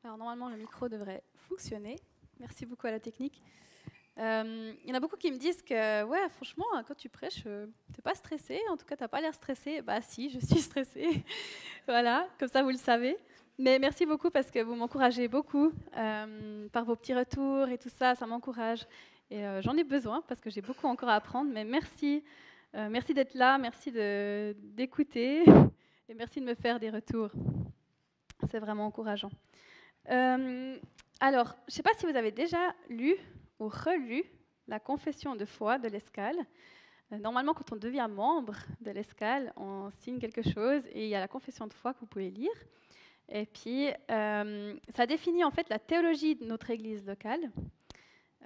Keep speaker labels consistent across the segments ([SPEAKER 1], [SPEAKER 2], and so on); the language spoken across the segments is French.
[SPEAKER 1] Alors normalement, le micro devrait fonctionner. Merci beaucoup à la technique. Il y en a beaucoup qui me disent que, ouais, franchement, quand tu prêches, t'es pas stressé. En tout cas, t'as pas l'air stressé. Bah si, je suis stressée. Voilà, comme ça, vous le savez. Mais merci beaucoup parce que vous m'encouragez beaucoup par vos petits retours et tout ça. Ça m'encourage. Et j'en ai besoin parce que j'ai beaucoup encore à apprendre. Mais merci, merci d'être là, merci d'écouter et merci de me faire des retours. C'est vraiment encourageant. Alors, je ne sais pas si vous avez déjà lu ou relu la confession de foi de l'Escale. Normalement, quand on devient membre de l'Escale, on signe quelque chose et il y a la confession de foi que vous pouvez lire. Et puis, ça définit en fait la théologie de notre Église locale.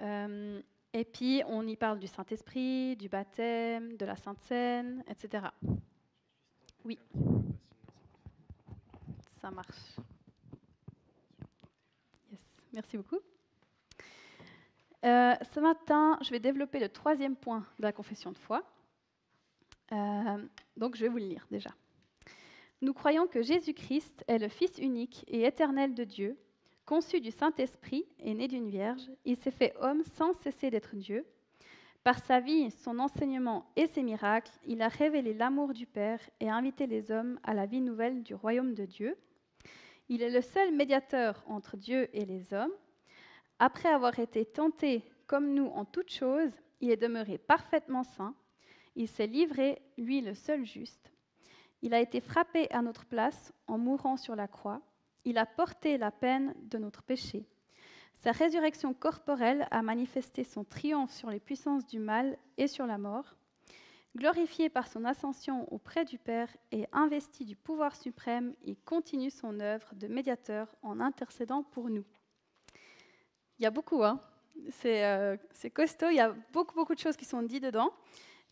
[SPEAKER 1] Et puis, on y parle du Saint-Esprit, du baptême, de la Sainte Seine, etc. Oui, ça marche. Yes. Merci beaucoup. Ce matin, je vais développer le troisième point de la confession de foi. Donc, je vais vous le lire déjà. Nous croyons que Jésus-Christ est le Fils unique et éternel de Dieu, conçu du Saint-Esprit et né d'une vierge. Il s'est fait homme sans cesser d'être Dieu. Par sa vie, son enseignement et ses miracles, il a révélé l'amour du Père et invité les hommes à la vie nouvelle du royaume de Dieu. Il est le seul médiateur entre Dieu et les hommes. Après avoir été tenté comme nous en toutes choses, il est demeuré parfaitement saint. Il s'est livré, lui le seul juste. Il a été frappé à notre place en mourant sur la croix. Il a porté la peine de notre péché. Sa résurrection corporelle a manifesté son triomphe sur les puissances du mal et sur la mort. Glorifié par son ascension auprès du Père et investi du pouvoir suprême, il continue son œuvre de médiateur en intercédant pour nous. Il y a beaucoup, hein. C'est costaud, il y a beaucoup de choses qui sont dites dedans.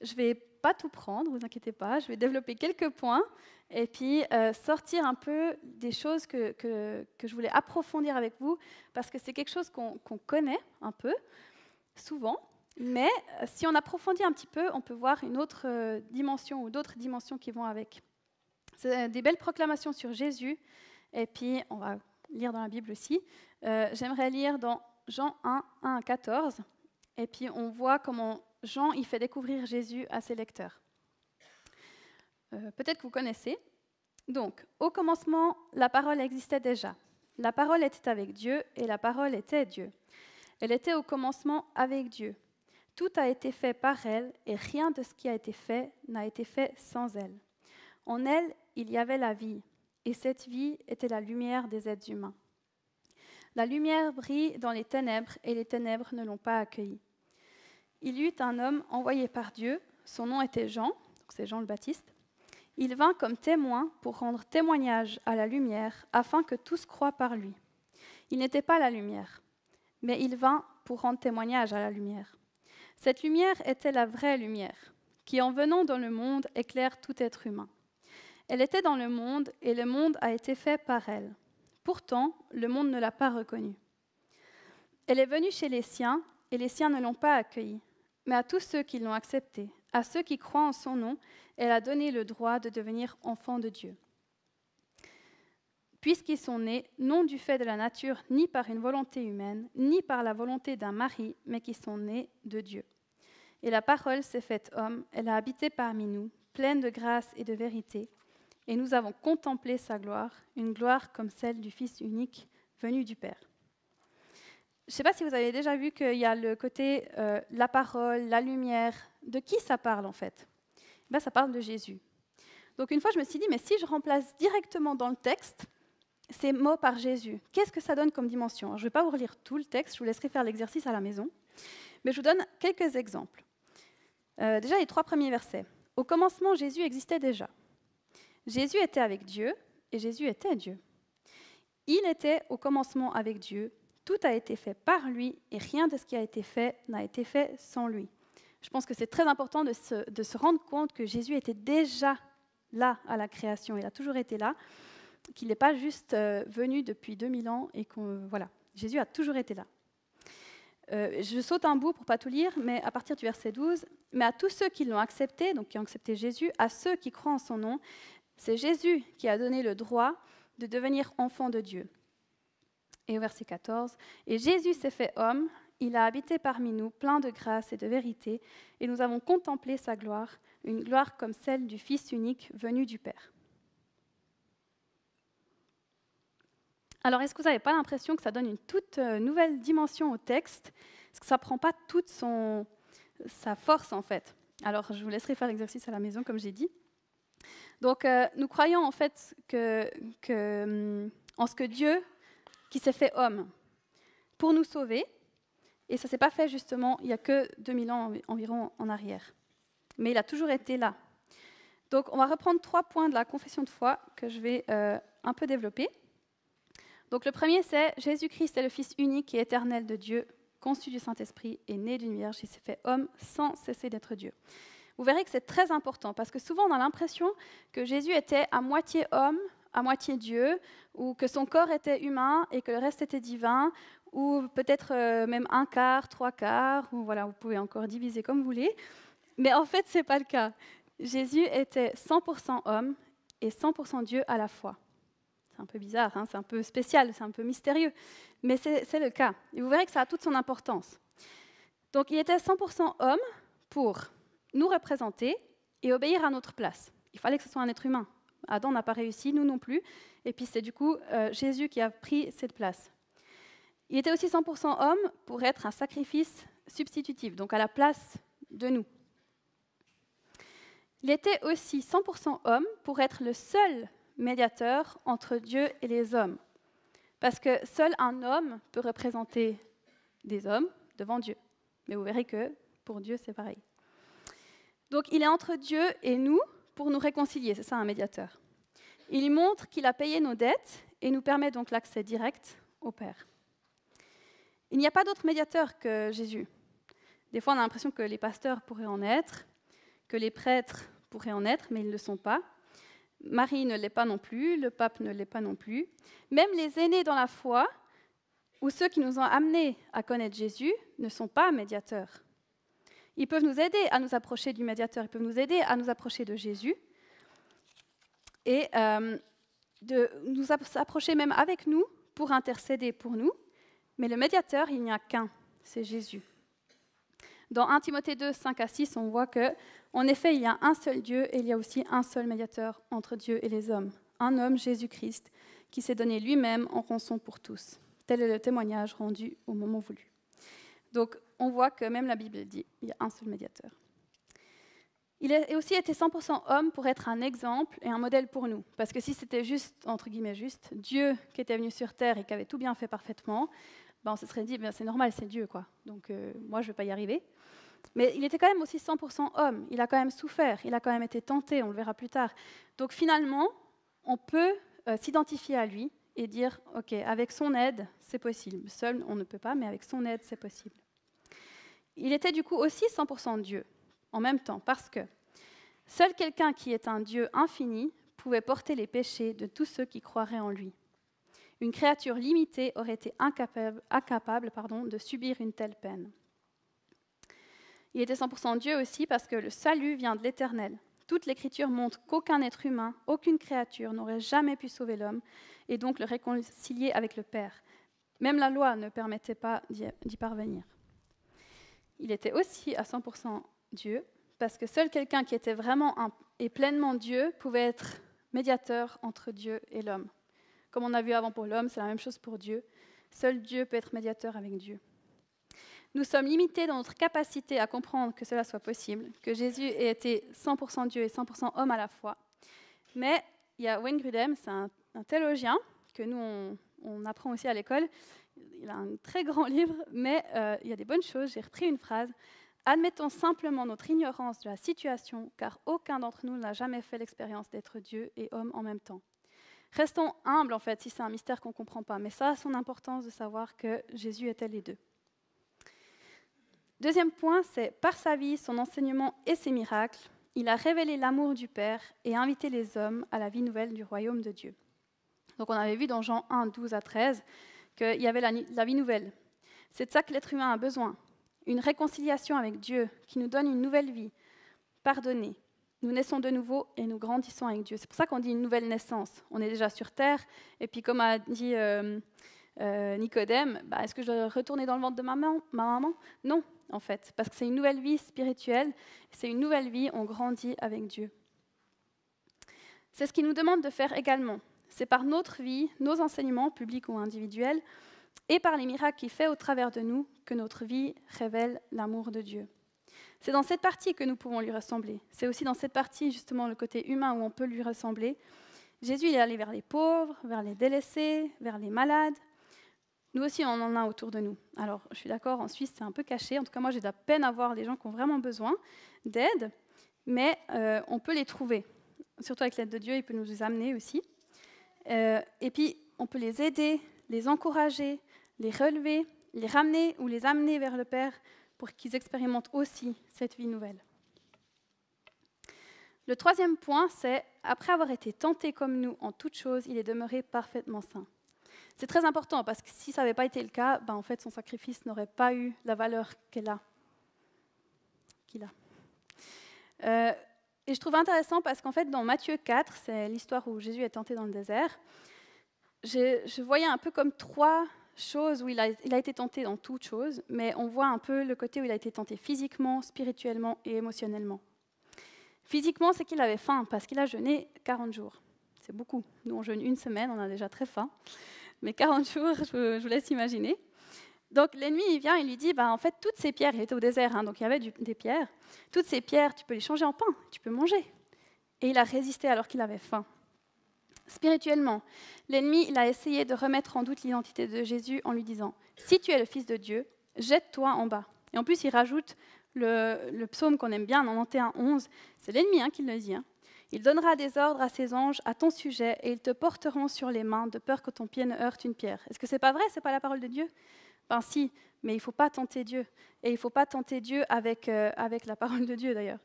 [SPEAKER 1] Je ne vais pas tout prendre, ne vous inquiétez pas, je vais développer quelques points et puis sortir un peu des choses que je voulais approfondir avec vous, parce que c'est quelque chose qu'on connaît un peu, souvent, mais si on approfondit un petit peu, on peut voir une autre dimension ou d'autres dimensions qui vont avec. C'est des belles proclamations sur Jésus, et puis on va lire dans la Bible aussi. J'aimerais lire dans Jean 1, 1 à 14, et puis on voit comment Jean il fait découvrir Jésus à ses lecteurs. Peut-être que vous connaissez. Donc, au commencement, la parole existait déjà. La parole était avec Dieu, et la parole était Dieu. Elle était au commencement avec Dieu. Tout a été fait par elle, et rien de ce qui a été fait n'a été fait sans elle. En elle, il y avait la vie, et cette vie était la lumière des êtres humains. La lumière brille dans les ténèbres, et les ténèbres ne l'ont pas accueillie. Il y eut un homme envoyé par Dieu, son nom était Jean, donc c'est Jean le Baptiste. Il vint comme témoin pour rendre témoignage à la lumière, afin que tous croient par lui. Il n'était pas la lumière, mais il vint pour rendre témoignage à la lumière. Cette lumière était la vraie lumière, qui en venant dans le monde éclaire tout être humain. Elle était dans le monde, et le monde a été fait par elle. Pourtant, le monde ne l'a pas reconnue. Elle est venue chez les siens, et les siens ne l'ont pas accueillie. Mais à tous ceux qui l'ont acceptée, à ceux qui croient en son nom, elle a donné le droit de devenir enfants de Dieu. Puisqu'ils sont nés, non du fait de la nature, ni par une volonté humaine, ni par la volonté d'un mari, mais qui sont nés de Dieu. Et la parole s'est faite homme, elle a habité parmi nous, pleine de grâce et de vérité, et nous avons contemplé sa gloire, une gloire comme celle du Fils unique venu du Père. Je ne sais pas si vous avez déjà vu qu'il y a le côté la parole, la lumière. De qui ça parle en fait? Ben, ça parle de Jésus. Donc une fois, je me suis dit, mais si je remplace directement dans le texte ces mots par Jésus, qu'est-ce que ça donne comme dimension? Alors, je ne vais pas vous relire tout le texte, je vous laisserai faire l'exercice à la maison, mais je vous donne quelques exemples. Déjà, les 3 premiers versets. Au commencement, Jésus existait déjà. Jésus était avec Dieu, et Jésus était Dieu. Il était au commencement avec Dieu. Tout a été fait par lui, et rien de ce qui a été fait n'a été fait sans lui. Je pense que c'est très important de se rendre compte que Jésus était déjà là à la création. Il a toujours été là, qu'il n'est pas juste venu depuis 2000 ans, et voilà, Jésus a toujours été là. Je saute un bout pour ne pas tout lire, mais à partir du verset 12, « Mais à tous ceux qui l'ont accepté, donc qui ont accepté Jésus, à ceux qui croient en son nom, c'est Jésus qui a donné le droit de devenir enfant de Dieu. Et au verset 14, « Et Jésus s'est fait homme, il a habité parmi nous, plein de grâce et de vérité, et nous avons contemplé sa gloire, une gloire comme celle du Fils unique venu du Père. » Alors, est-ce que vous n'avez pas l'impression que ça donne une toute nouvelle dimension au texte? Est-ce que ça ne prend pas toute sa force, en fait? Alors, je vous laisserai faire l'exercice à la maison, comme j'ai dit. Donc, nous croyons, en fait, en ce que Dieu, qui s'est fait homme pour nous sauver, et ça ne s'est pas fait, justement, il n'y a que 2000 ans environ en arrière. Mais il a toujours été là. Donc, on va reprendre 3 points de la confession de foi que je vais un peu développer. Donc le premier, c'est Jésus-Christ est le Fils unique et éternel de Dieu, conçu du Saint-Esprit et né d'une vierge. Il s'est fait homme sans cesser d'être Dieu. Vous verrez que c'est très important parce que souvent on a l'impression que Jésus était à moitié homme, à moitié Dieu, ou que son corps était humain et que le reste était divin, ou peut-être même 1/4, 3/4, ou voilà, vous pouvez encore diviser comme vous voulez. Mais en fait, ce n'est pas le cas. Jésus était 100% homme et 100% Dieu à la fois. C'est un peu bizarre, hein, c'est un peu spécial, c'est un peu mystérieux, mais c'est le cas. Et vous verrez que ça a toute son importance. Donc, il était 100% homme pour nous représenter et obéir à notre place. Il fallait que ce soit un être humain. Adam n'a pas réussi, nous non plus. Et puis, c'est du coup Jésus qui a pris cette place. Il était aussi 100% homme pour être un sacrifice substitutif, donc à la place de nous. Il était aussi 100% homme pour être le seul médiateur entre Dieu et les hommes. Parce que seul un homme peut représenter des hommes devant Dieu. Mais vous verrez que pour Dieu, c'est pareil. Donc il est entre Dieu et nous pour nous réconcilier, c'est ça un médiateur. Il montre qu'il a payé nos dettes et nous permet donc l'accès direct au Père. Il n'y a pas d'autre médiateur que Jésus. Des fois, on a l'impression que les pasteurs pourraient en être, que les prêtres pourraient en être, mais ils ne le sont pas. Marie ne l'est pas non plus, le pape ne l'est pas non plus. Même les aînés dans la foi, ou ceux qui nous ont amenés à connaître Jésus, ne sont pas médiateurs. Ils peuvent nous aider à nous approcher du médiateur, ils peuvent nous aider à nous approcher de Jésus, et de nous approcher même avec nous pour intercéder pour nous. Mais le médiateur, il n'y a qu'un, c'est Jésus. Dans 1 Timothée 2, 5-6, on voit que, en effet, il y a un seul Dieu et il y a aussi un seul médiateur entre Dieu et les hommes. Un homme, Jésus-Christ, qui s'est donné lui-même en rançon pour tous. Tel est le témoignage rendu au moment voulu. Donc, on voit que même la Bible dit qu'il y a un seul médiateur. Il a aussi été 100% homme pour être un exemple et un modèle pour nous. Parce que si c'était juste, entre guillemets juste, Dieu qui était venu sur terre et qui avait tout bien fait parfaitement, on se serait dit, c'est normal, c'est Dieu, quoi. Donc moi, je ne vais pas y arriver. Mais il était quand même aussi 100% homme. Il a quand même souffert, il a quand même été tenté, on le verra plus tard. Donc finalement, on peut s'identifier à lui et dire, OK, avec son aide, c'est possible. Seul, on ne peut pas, mais avec son aide, c'est possible. Il était du coup aussi 100% Dieu, en même temps, parce que seul quelqu'un qui est un Dieu infini pouvait porter les péchés de tous ceux qui croiraient en lui. Une créature limitée aurait été incapable de subir une telle peine. Il était 100% Dieu aussi parce que le salut vient de l'Éternel. Toute l'Écriture montre qu'aucun être humain, aucune créature n'aurait jamais pu sauver l'homme et donc le réconcilier avec le Père. Même la loi ne permettait pas d'y parvenir. Il était aussi à 100% Dieu parce que seul quelqu'un qui était vraiment et pleinement Dieu pouvait être médiateur entre Dieu et l'homme. Comme on a vu avant pour l'homme, c'est la même chose pour Dieu. Seul Dieu peut être médiateur avec Dieu. Nous sommes limités dans notre capacité à comprendre que cela soit possible, que Jésus ait été 100% Dieu et 100% homme à la fois. Mais il y a Wayne Grudem, c'est un théologien que nous, on apprend aussi à l'école. Il a un très grand livre, mais il y a des bonnes choses. J'ai repris une phrase. « Admettons simplement notre ignorance de la situation, car aucun d'entre nous n'a jamais fait l'expérience d'être Dieu et homme en même temps. » Restons humbles, en fait, si c'est un mystère qu'on ne comprend pas. Mais ça a son importance de savoir que Jésus était les deux. Deuxième point, c'est par sa vie, son enseignement et ses miracles, il a révélé l'amour du Père et invité les hommes à la vie nouvelle du royaume de Dieu. Donc on avait vu dans Jean 1, 12-13 qu'il y avait la vie nouvelle. C'est de ça que l'être humain a besoin. Une réconciliation avec Dieu qui nous donne une nouvelle vie, pardonnée. Nous naissons de nouveau et nous grandissons avec Dieu. C'est pour ça qu'on dit une nouvelle naissance. On est déjà sur terre, et puis comme a dit Nicodème, est-ce que je dois retourner dans le ventre de ma maman? Non, en fait, parce que c'est une nouvelle vie spirituelle, c'est une nouvelle vie, on grandit avec Dieu. C'est ce qu'il nous demande de faire également. C'est par notre vie, nos enseignements, publics ou individuels, et par les miracles qu'il fait au travers de nous, que notre vie révèle l'amour de Dieu. C'est dans cette partie que nous pouvons lui ressembler. C'est aussi dans cette partie, justement, le côté humain où on peut lui ressembler. Jésus, il est allé vers les pauvres, vers les délaissés, vers les malades. Nous aussi, on en a autour de nous. Alors, je suis d'accord, en Suisse, c'est un peu caché. En tout cas, moi, j'ai de la peine à voir les gens qui ont vraiment besoin d'aide, mais on peut les trouver. Surtout avec l'aide de Dieu, il peut nous amener aussi. Et puis, on peut les aider, les encourager, les relever, les ramener ou les amener vers le Père pour qu'ils expérimentent aussi cette vie nouvelle. Le troisième point, c'est, après avoir été tenté comme nous en toutes choses, il est demeuré parfaitement saint. C'est très important parce que si ça n'avait pas été le cas, en fait, son sacrifice n'aurait pas eu la valeur qu'il a. Et je trouve intéressant parce qu'en fait, dans Matthieu 4, c'est l'histoire où Jésus est tenté dans le désert, je voyais un peu comme trois choses où il a été tenté dans toutes choses, mais on voit un peu le côté où il a été tenté physiquement, spirituellement et émotionnellement. Physiquement, c'est qu'il avait faim parce qu'il a jeûné 40 jours. C'est beaucoup. Nous, on jeûne une semaine, on a déjà très faim. Mais 40 jours, je vous laisse imaginer. Donc l'ennemi, il vient, il lui dit, en fait, toutes ces pierres, il était au désert, donc il y avait des pierres, toutes ces pierres, tu peux les changer en pain, tu peux manger. Et il a résisté alors qu'il avait faim. Spirituellement, l'ennemi, il a essayé de remettre en doute l'identité de Jésus en lui disant, si tu es le Fils de Dieu, jette-toi en bas. Et en plus, il rajoute le psaume qu'on aime bien, 91, 11, c'est l'ennemi qui le dit. Il donnera des ordres à ses anges à ton sujet et ils te porteront sur les mains de peur que ton pied ne heurte une pierre. Est-ce que c'est pas vrai? C'est pas la parole de Dieu? Si, mais il ne faut pas tenter Dieu. Et il ne faut pas tenter Dieu avec la parole de Dieu, d'ailleurs.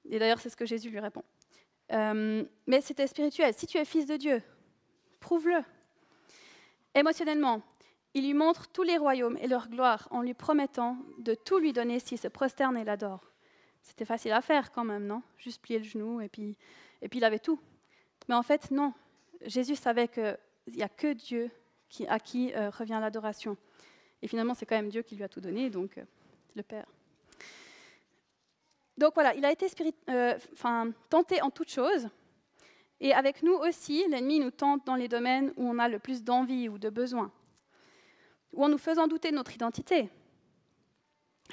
[SPEAKER 1] Et d'ailleurs, c'est ce que Jésus lui répond. Mais c'était spirituel. Si tu es fils de Dieu, prouve-le. Émotionnellement, il lui montre tous les royaumes et leur gloire en lui promettant de tout lui donner s'il se prosterne et l'adore. C'était facile à faire quand même, non? Juste plier le genou et puis il avait tout. Mais en fait, non. Jésus savait qu'il n'y a que Dieu à qui revient l'adoration. Et finalement, c'est quand même Dieu qui lui a tout donné, donc le Père. Donc voilà, il a été tenté en toutes choses. Et avec nous aussi, l'ennemi nous tente dans les domaines où on a le plus d'envie ou de besoin. Ou en nous faisant douter de notre identité.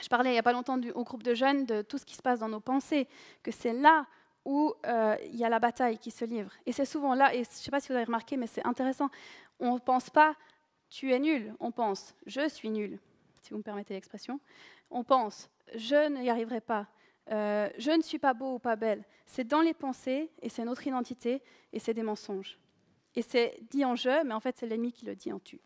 [SPEAKER 1] Je parlais il n'y a pas longtemps au groupe de jeunes de tout ce qui se passe dans nos pensées, que c'est là où il y a la bataille qui se livre. Et c'est souvent là, et je ne sais pas si vous avez remarqué, mais c'est intéressant, on ne pense pas « tu es nul », on pense « je suis nul », si vous me permettez l'expression. On pense « je n'y arriverai pas », je ne suis pas beau ou pas belle. C'est dans les pensées, et c'est notre identité, et c'est des mensonges. Et c'est dit en « je », mais en fait c'est l'ennemi qui le dit en « tu ».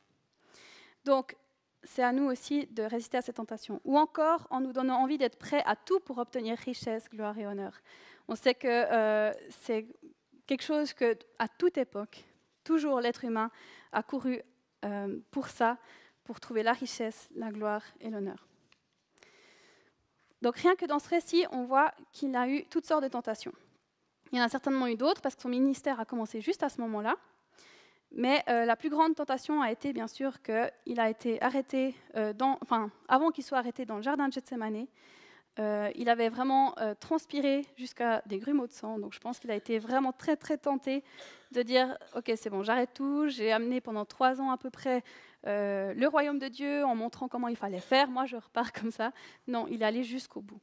[SPEAKER 1] Donc, c'est à nous aussi de résister à cette tentation. Ou encore en nous donnant envie d'être prêts à tout pour obtenir richesse, gloire et honneur. On sait que c'est quelque chose que, à toute époque, toujours l'être humain a couru pour ça, pour trouver la richesse, la gloire et l'honneur. Donc rien que dans ce récit, on voit qu'il a eu toutes sortes de tentations. Il y en a certainement eu d'autres, parce que son ministère a commencé juste à ce moment-là. Mais la plus grande tentation a été, bien sûr, qu'il a été arrêté, avant qu'il soit arrêté dans le jardin de Gethsémani, il avait vraiment transpiré jusqu'à des grumeaux de sang. Donc je pense qu'il a été vraiment très, très tenté de dire « Ok, c'est bon, j'arrête tout. J'ai amené pendant 3 ans à peu près le royaume de Dieu en montrant comment il fallait faire. Moi, je repars comme ça. » Non, il est allé jusqu'au bout.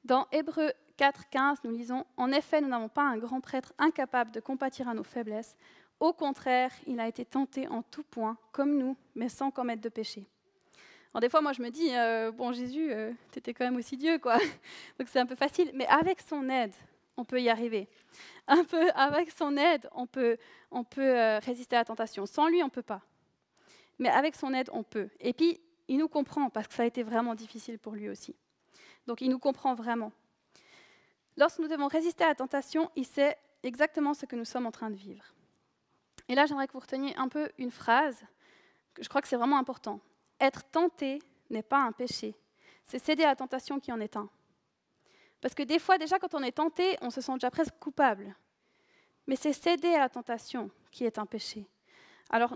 [SPEAKER 1] Dans Hébreux 4,15, nous lisons « En effet, nous n'avons pas un grand prêtre incapable de compatir à nos faiblesses. Au contraire, il a été tenté en tout point, comme nous, mais sans commettre de péché. » Alors des fois, moi, je me dis « Bon, Jésus, t'étais quand même aussi Dieu, quoi. » Donc c'est un peu facile. Mais avec son aide, on peut y arriver. Avec son aide, on peut résister à la tentation. Sans lui, on ne peut pas. Mais avec son aide, on peut. Et puis, il nous comprend, parce que ça a été vraiment difficile pour lui aussi. Donc il nous comprend vraiment. Lorsque nous devons résister à la tentation, il sait exactement ce que nous sommes en train de vivre. Et là, j'aimerais que vous reteniez un peu une phrase, que je crois que c'est vraiment important. Être tenté n'est pas un péché, c'est céder à la tentation qui en est un. Parce que des fois, déjà, quand on est tenté, on se sent déjà presque coupable. Mais c'est céder à la tentation qui est un péché. Alors,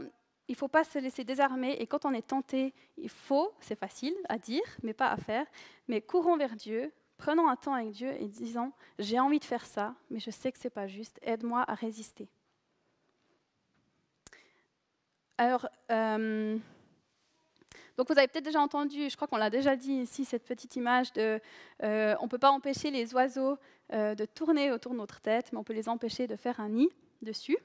[SPEAKER 1] il ne faut pas se laisser désarmer. Et quand on est tenté, il faut, c'est facile à dire, mais pas à faire, mais courons vers Dieu, prenons un temps avec Dieu et disons, j'ai envie de faire ça, mais je sais que ce n'est pas juste, aide-moi à résister. Alors, donc vous avez peut-être déjà entendu, je crois qu'on l'a déjà dit ici, cette petite image de on ne peut pas empêcher les oiseaux de tourner autour de notre tête, mais on peut les empêcher de faire un nid dessus.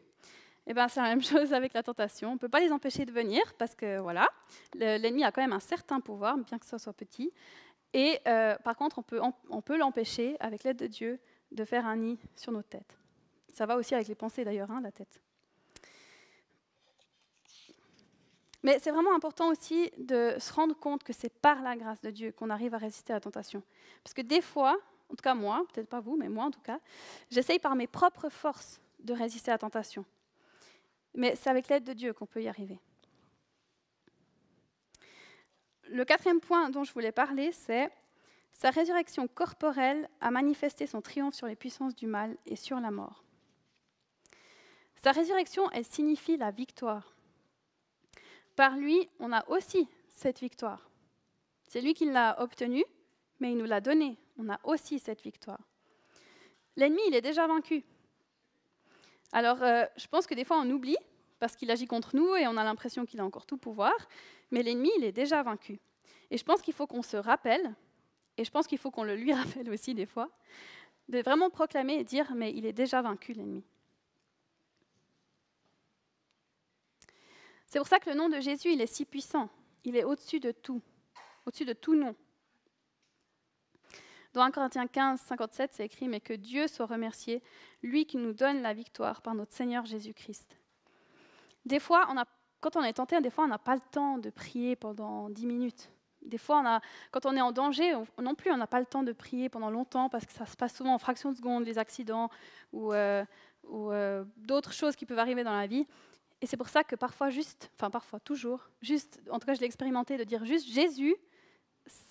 [SPEAKER 1] Et bien, c'est la même chose avec la tentation. On ne peut pas les empêcher de venir parce que voilà, l'ennemi a quand même un certain pouvoir, bien que ce soit petit. Et par contre, on peut l'empêcher, avec l'aide de Dieu, de faire un nid sur notre tête. Ça va aussi avec les pensées d'ailleurs, la tête. Mais c'est vraiment important aussi de se rendre compte que c'est par la grâce de Dieu qu'on arrive à résister à la tentation. Parce que des fois, en tout cas moi, peut-être pas vous, mais moi en tout cas, j'essaye par mes propres forces de résister à la tentation. Mais c'est avec l'aide de Dieu qu'on peut y arriver. Le 4e point dont je voulais parler, c'est sa résurrection corporelle a manifesté son triomphe sur les puissances du mal et sur la mort. Sa résurrection, elle signifie la victoire. Par lui, on a aussi cette victoire. C'est lui qui l'a obtenue, mais il nous l'a donnée. On a aussi cette victoire. L'ennemi, il est déjà vaincu. Alors, je pense que des fois, on oublie, parce qu'il agit contre nous et on a l'impression qu'il a encore tout pouvoir, mais l'ennemi, il est déjà vaincu. Et je pense qu'il faut qu'on se rappelle, et je pense qu'il faut qu'on le lui rappelle aussi des fois, de vraiment proclamer et dire, mais il est déjà vaincu, l'ennemi. C'est pour ça que le nom de Jésus, il est si puissant. Il est au-dessus de tout nom. Dans 1 Corinthiens 15, 57, c'est écrit « Mais que Dieu soit remercié, lui qui nous donne la victoire par notre Seigneur Jésus-Christ. » Des fois, quand on est tenté, des fois, on n'a pas le temps de prier pendant 10 minutes. Des fois, quand on est en danger, non plus, on n'a pas le temps de prier pendant longtemps parce que ça se passe souvent en fractions de secondes, les accidents ou d'autres choses qui peuvent arriver dans la vie. Et c'est pour ça que parfois, toujours, en tout cas je l'ai expérimenté, de dire juste Jésus,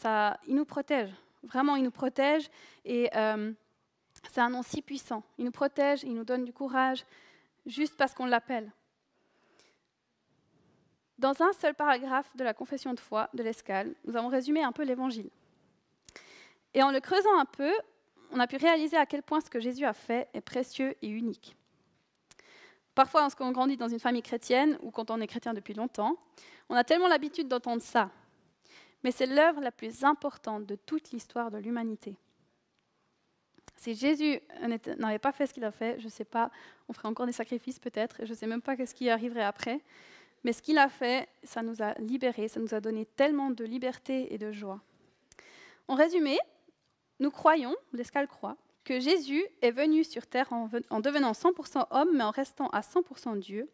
[SPEAKER 1] il nous protège. Vraiment, il nous protège et c'est un nom si puissant. Il nous protège, il nous donne du courage, juste parce qu'on l'appelle. Dans un seul paragraphe de la confession de foi de l'Escale, nous avons résumé un peu l'Évangile. Et en le creusant un peu, on a pu réaliser à quel point ce que Jésus a fait est précieux et unique. Parfois, lorsqu'on grandit dans une famille chrétienne ou quand on est chrétien depuis longtemps, on a tellement l'habitude d'entendre ça. Mais c'est l'œuvre la plus importante de toute l'histoire de l'humanité. Si Jésus n'avait pas fait ce qu'il a fait, je ne sais pas, on ferait encore des sacrifices peut-être, et je ne sais même pas ce qui arriverait après. Mais ce qu'il a fait, ça nous a libérés, ça nous a donné tellement de liberté et de joie. En résumé, nous croyons, l'Escale croit, que Jésus est venu sur terre en devenant 100% homme, mais en restant à 100% Dieu,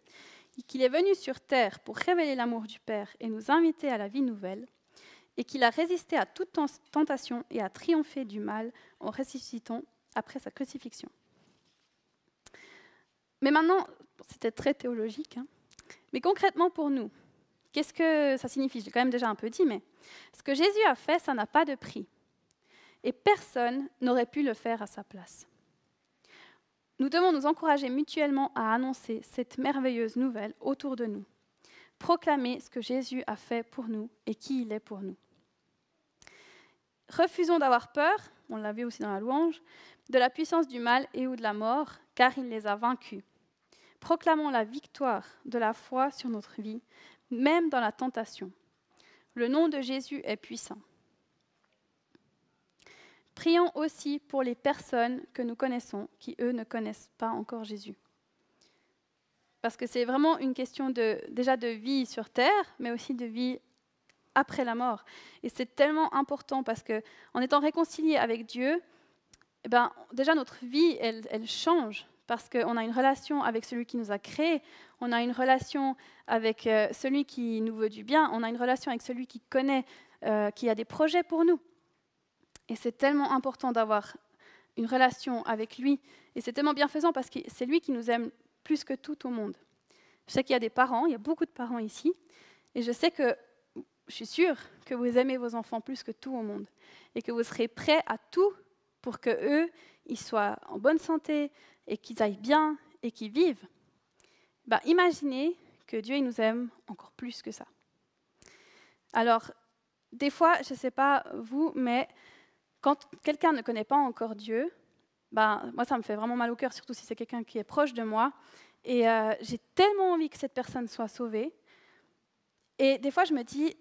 [SPEAKER 1] et qu'il est venu sur terre pour révéler l'amour du Père et nous inviter à la vie nouvelle, et qu'il a résisté à toute tentation et a triomphé du mal en ressuscitant après sa crucifixion. Mais maintenant, c'était très théologique, mais concrètement pour nous, qu'est-ce que ça signifie? Je l'ai quand même déjà un peu dit, mais ce que Jésus a fait, ça n'a pas de prix. Et personne n'aurait pu le faire à sa place. Nous devons nous encourager mutuellement à annoncer cette merveilleuse nouvelle autour de nous. Proclamer ce que Jésus a fait pour nous et qui il est pour nous. Refusons d'avoir peur, on l'a vu aussi dans la louange, de la puissance du mal et ou de la mort, car il les a vaincus. Proclamons la victoire de la foi sur notre vie, même dans la tentation. Le nom de Jésus est puissant. Prions aussi pour les personnes que nous connaissons, qui, eux, ne connaissent pas encore Jésus. Parce que c'est vraiment une question déjà de vie sur terre, mais aussi de vie après la mort. Et c'est tellement important parce qu'en étant réconciliés avec Dieu, déjà notre vie, elle change. Parce qu'on a une relation avec celui qui nous a créés, on a une relation avec celui qui nous veut du bien, on a une relation avec celui qui connaît, qui a des projets pour nous. Et c'est tellement important d'avoir une relation avec lui. Et c'est tellement bienfaisant parce que c'est lui qui nous aime plus que tout au monde. Je sais qu'il y a des parents, il y a beaucoup de parents ici. Et je suis sûre que vous aimez vos enfants plus que tout au monde. Et que vous serez prêts à tout pour qu'eux, ils soient en bonne santé et qu'ils aillent bien et qu'ils vivent. Imaginez que Dieu il nous aime encore plus que ça. Alors, des fois, je ne sais pas vous, mais quand quelqu'un ne connaît pas encore Dieu, moi, ça me fait vraiment mal au cœur, surtout si c'est quelqu'un qui est proche de moi. Et j'ai tellement envie que cette personne soit sauvée. Et des fois, je me dis,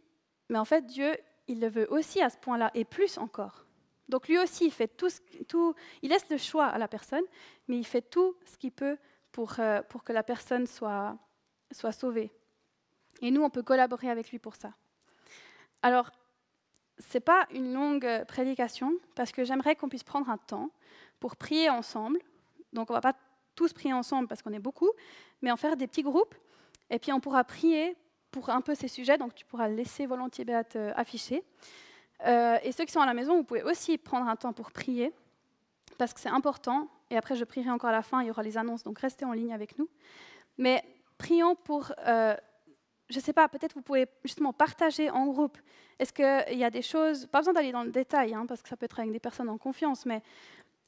[SPEAKER 1] mais en fait, Dieu, il le veut aussi à ce point-là, et plus encore. Donc lui aussi, il fait tout, il laisse le choix à la personne, mais il fait tout ce qu'il peut pour que la personne soit sauvée. Et nous, on peut collaborer avec lui pour ça. Alors, ce n'est pas une longue prédication, parce que j'aimerais qu'on puisse prendre un temps pour prier ensemble. Donc, on ne va pas tous prier ensemble parce qu'on est beaucoup, mais en faire des petits groupes. Et puis, on pourra prier pour un peu ces sujets. Donc, tu pourras le laisser volontiers, Béate, afficher. Et ceux qui sont à la maison, vous pouvez aussi prendre un temps pour prier, parce que c'est important. Et après, je prierai encore à la fin, il y aura les annonces, donc restez en ligne avec nous. Mais prions pour... je ne sais pas, peut-être vous pouvez justement partager en groupe. Est-ce qu'il y a des choses, pas besoin d'aller dans le détail, parce que ça peut être avec des personnes en confiance, mais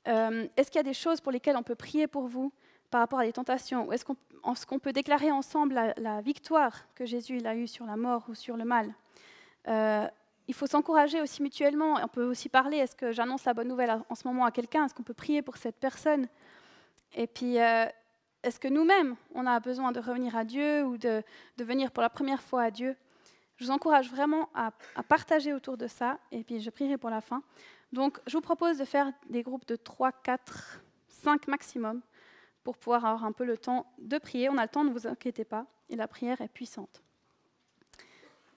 [SPEAKER 1] est-ce qu'il y a des choses pour lesquelles on peut prier pour vous par rapport à des tentations? Ou est-ce qu'on peut déclarer ensemble la victoire que Jésus il a eue sur la mort ou sur le mal? Il faut s'encourager aussi mutuellement. On peut aussi parler, est-ce que j'annonce la bonne nouvelle en ce moment à quelqu'un? Est-ce qu'on peut prier pour cette personne? Et puis... est-ce que nous-mêmes, on a besoin de revenir à Dieu ou de venir pour la première fois à Dieu? Je vous encourage vraiment à partager autour de ça, et puis je prierai pour la fin. Donc, je vous propose de faire des groupes de 3, 4, 5 maximum, pour pouvoir avoir un peu le temps de prier. On a le temps, ne vous inquiétez pas, et la prière est puissante.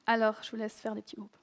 [SPEAKER 1] Alors, je vous laisse faire des petits groupes.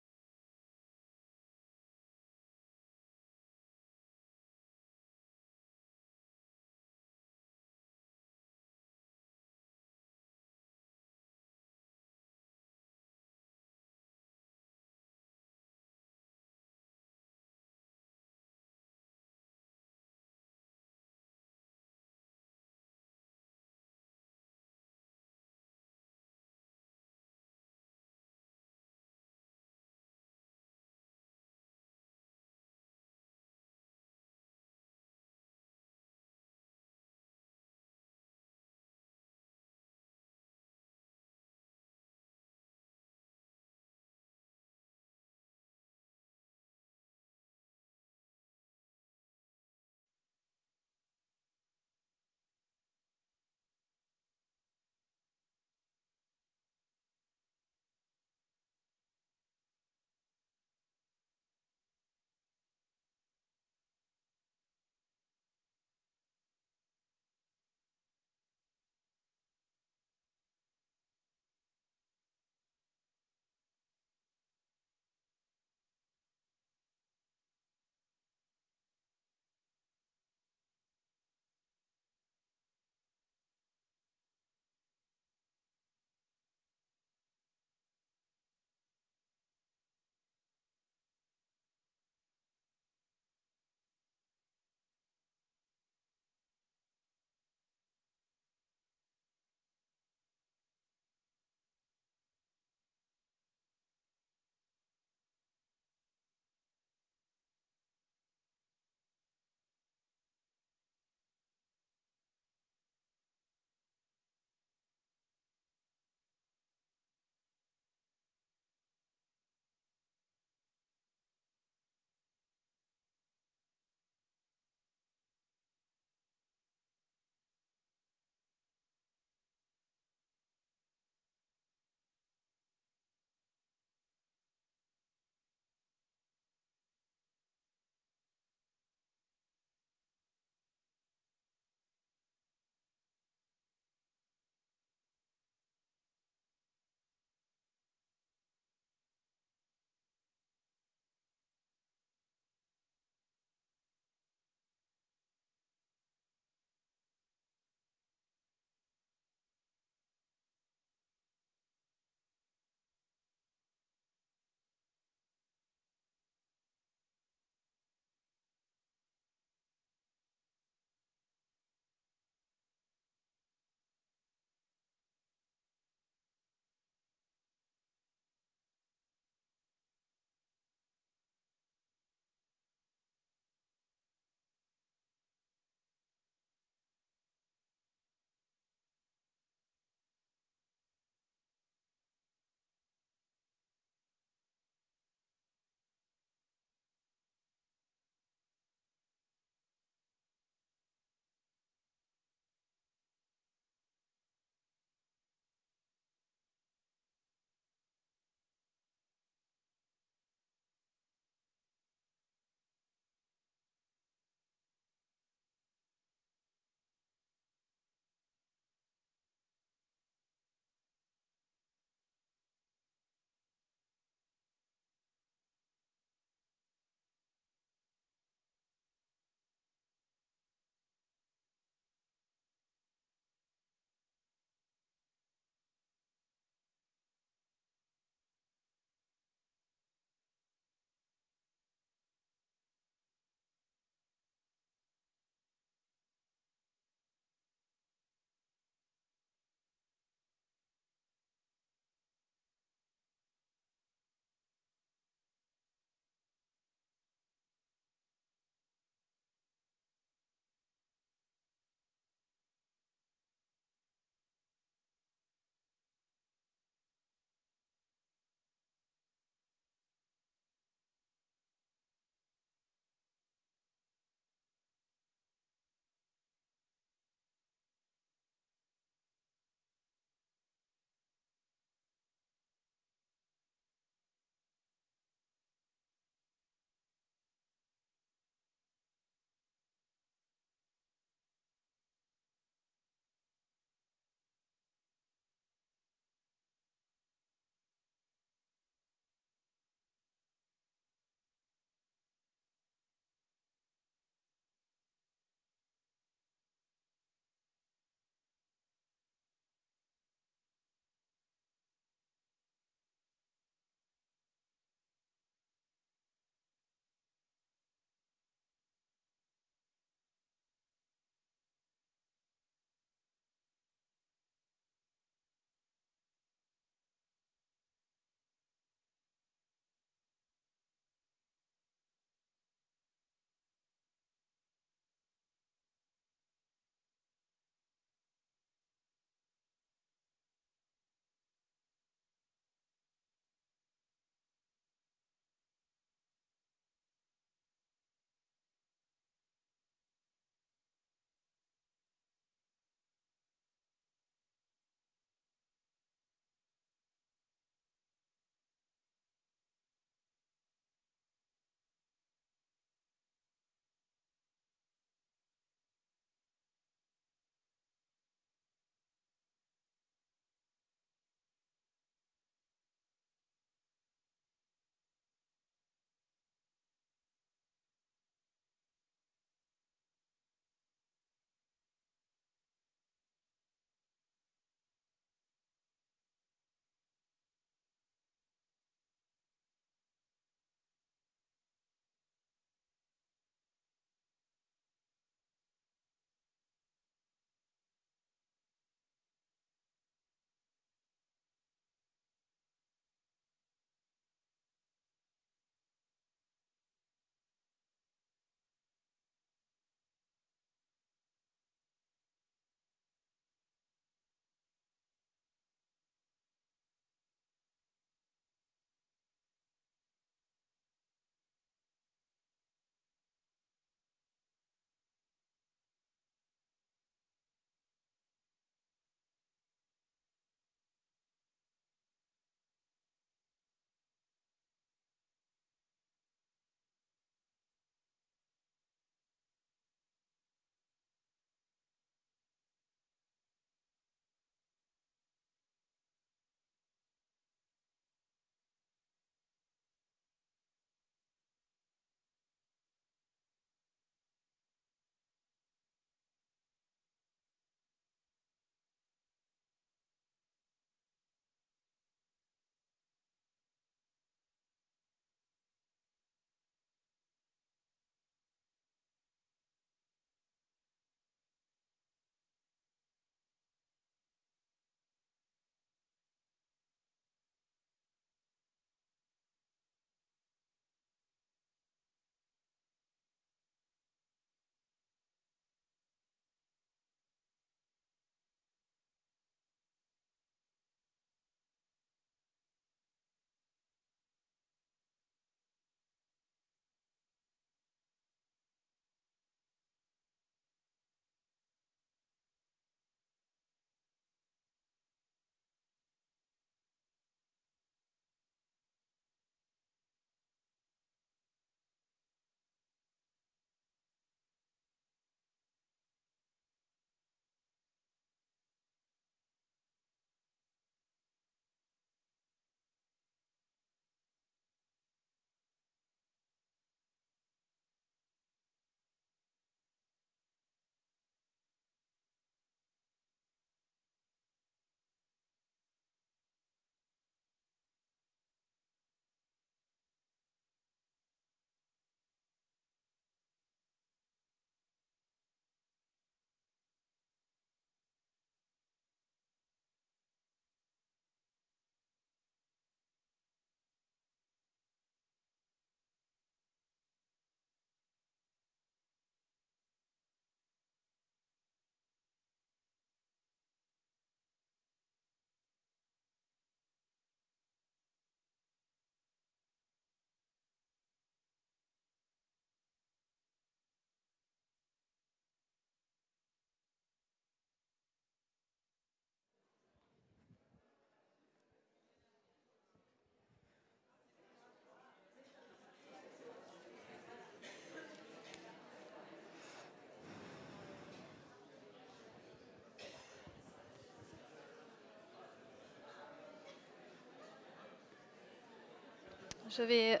[SPEAKER 1] Je vais,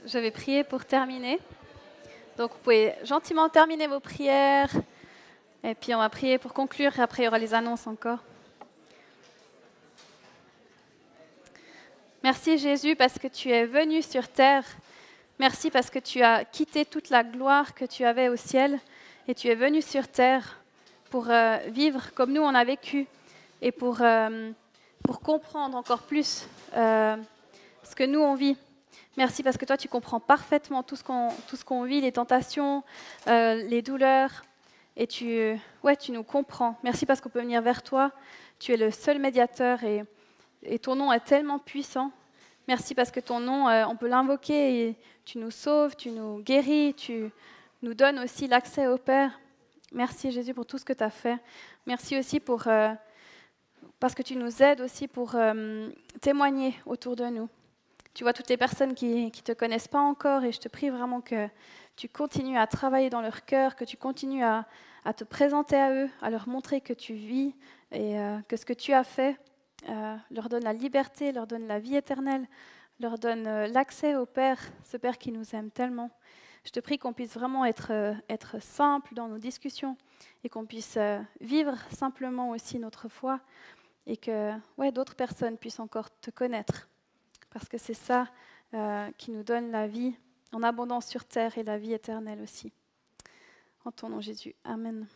[SPEAKER 1] je vais prier pour terminer. Donc vous pouvez gentiment terminer vos prières. Et puis on va prier pour conclure. Et après, il y aura les annonces encore. Merci Jésus parce que tu es venu sur terre. Merci parce que tu as quitté toute la gloire que tu avais au ciel. Et tu es venu sur terre pour vivre comme nous on a vécu. Et pour comprendre encore plus ce que nous on vit. Merci parce que toi, tu comprends parfaitement tout ce qu'on vit, les tentations, les douleurs, et tu nous comprends. Merci parce qu'on peut venir vers toi. Tu es le seul médiateur et ton nom est tellement puissant. Merci parce que ton nom, on peut l'invoquer et tu nous sauves, tu nous guéris, tu nous donnes aussi l'accès au Père. Merci Jésus pour tout ce que tu as fait. Merci aussi parce que tu nous aides aussi pour témoigner autour de nous. Tu vois toutes les personnes qui ne te connaissent pas encore et je te prie vraiment que tu continues à travailler dans leur cœur, que tu continues à te présenter à eux, à leur montrer que tu vis et que ce que tu as fait leur donne la liberté, leur donne la vie éternelle, leur donne l'accès au Père, ce Père qui nous aime tellement. Je te prie qu'on puisse vraiment être simple dans nos discussions et qu'on puisse vivre simplement aussi notre foi et que d'autres personnes puissent encore te connaître. Parce que c'est ça qui nous donne la vie en abondance sur terre et la vie éternelle aussi. En ton nom Jésus. Amen.